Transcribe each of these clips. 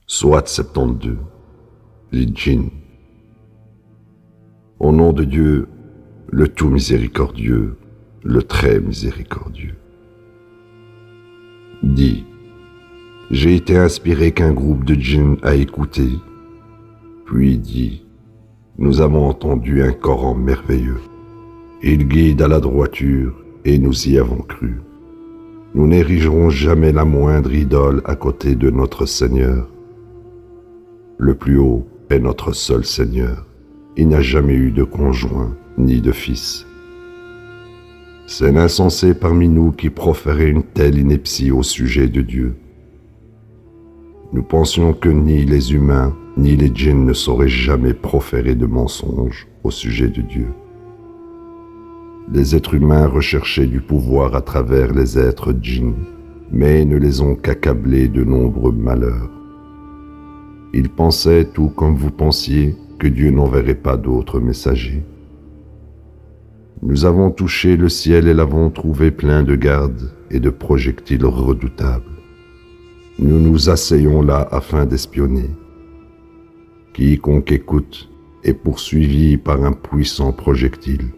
Soit 72. Les djinns. Au nom de Dieu, le tout miséricordieux, le très miséricordieux. Dit, j'ai été inspiré qu'un groupe de djinns a écouté, puis dit, nous avons entendu un Coran merveilleux. Il guide à la droiture et nous y avons cru. Nous n'érigerons jamais la moindre idole à côté de notre Seigneur. Le plus haut est notre seul Seigneur. Il n'a jamais eu de conjoint ni de fils. C'est l'insensé parmi nous qui proférait une telle ineptie au sujet de Dieu. Nous pensions que ni les humains ni les djinns ne sauraient jamais proférer de mensonges au sujet de Dieu. Les êtres humains recherchaient du pouvoir à travers les êtres djinns, mais ne les ont qu'accablés de nombreux malheurs. Ils pensaient, tout comme vous pensiez, que Dieu n'enverrait pas d'autres messagers. Nous avons touché le ciel et l'avons trouvé plein de gardes et de projectiles redoutables. Nous nous asseyons là afin d'espionner. Quiconque écoute est poursuivi par un puissant projectile.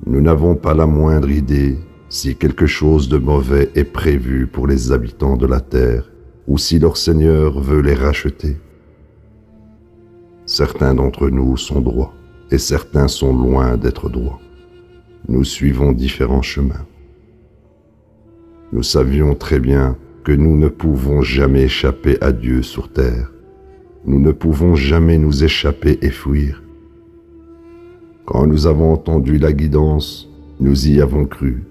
Nous n'avons pas la moindre idée si quelque chose de mauvais est prévu pour les habitants de la terre ou si leur Seigneur veut les racheter. Certains d'entre nous sont droits et certains sont loin d'être droits. Nous suivons différents chemins. Nous savions très bien que nous ne pouvons jamais échapper à Dieu sur terre. Nous ne pouvons jamais nous échapper et fuir. Quand nous avons entendu la guidance, nous y avons cru.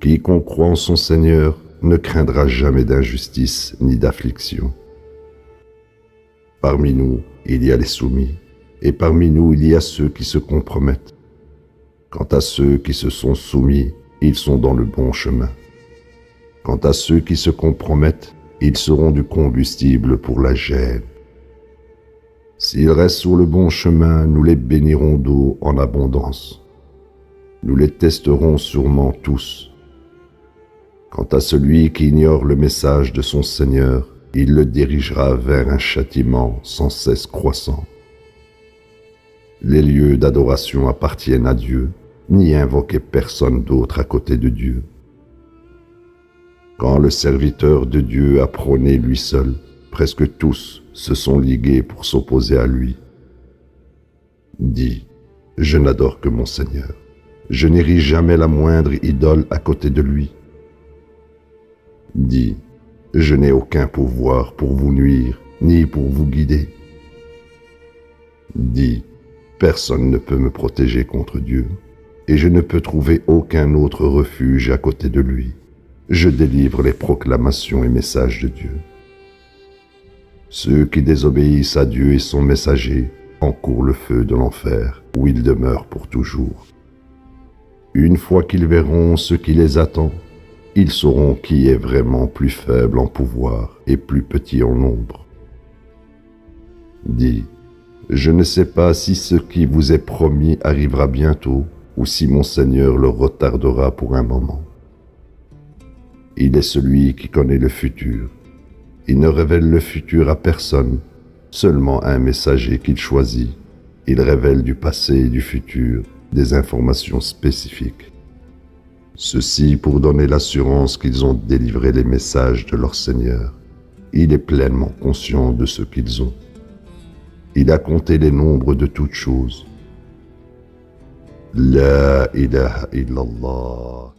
Quiconque croit en son Seigneur ne craindra jamais d'injustice ni d'affliction. Parmi nous, il y a les soumis, et parmi nous, il y a ceux qui se compromettent. Quant à ceux qui se sont soumis, ils sont dans le bon chemin. Quant à ceux qui se compromettent, ils seront du combustible pour la gêne. S'ils restent sur le bon chemin, nous les bénirons d'eau en abondance. Nous les testerons sûrement tous. Quant à celui qui ignore le message de son Seigneur, il le dirigera vers un châtiment sans cesse croissant. Les lieux d'adoration appartiennent à Dieu, n'y invoquez personne d'autre à côté de Dieu. Quand le serviteur de Dieu a prôné lui seul, presque tous se sont ligués pour s'opposer à lui. Dis, je n'adore que mon Seigneur. Je n'érige jamais la moindre idole à côté de lui. Dis, je n'ai aucun pouvoir pour vous nuire, ni pour vous guider. Dis, personne ne peut me protéger contre Dieu, et je ne peux trouver aucun autre refuge à côté de lui. Je délivre les proclamations et messages de Dieu. Ceux qui désobéissent à Dieu et son messager encourent le feu de l'enfer, où ils demeurent pour toujours. Une fois qu'ils verront ce qui les attend, ils sauront qui est vraiment plus faible en pouvoir et plus petit en nombre. Dis, je ne sais pas si ce qui vous est promis arrivera bientôt ou si mon Seigneur le retardera pour un moment. Il est celui qui connaît le futur. Il ne révèle le futur à personne, seulement à un messager qu'il choisit. Il révèle du passé et du futur des informations spécifiques. Ceci pour donner l'assurance qu'ils ont délivré les messages de leur Seigneur. Il est pleinement conscient de ce qu'ils ont. Il a compté les nombres de toutes choses. La ilaha illallah.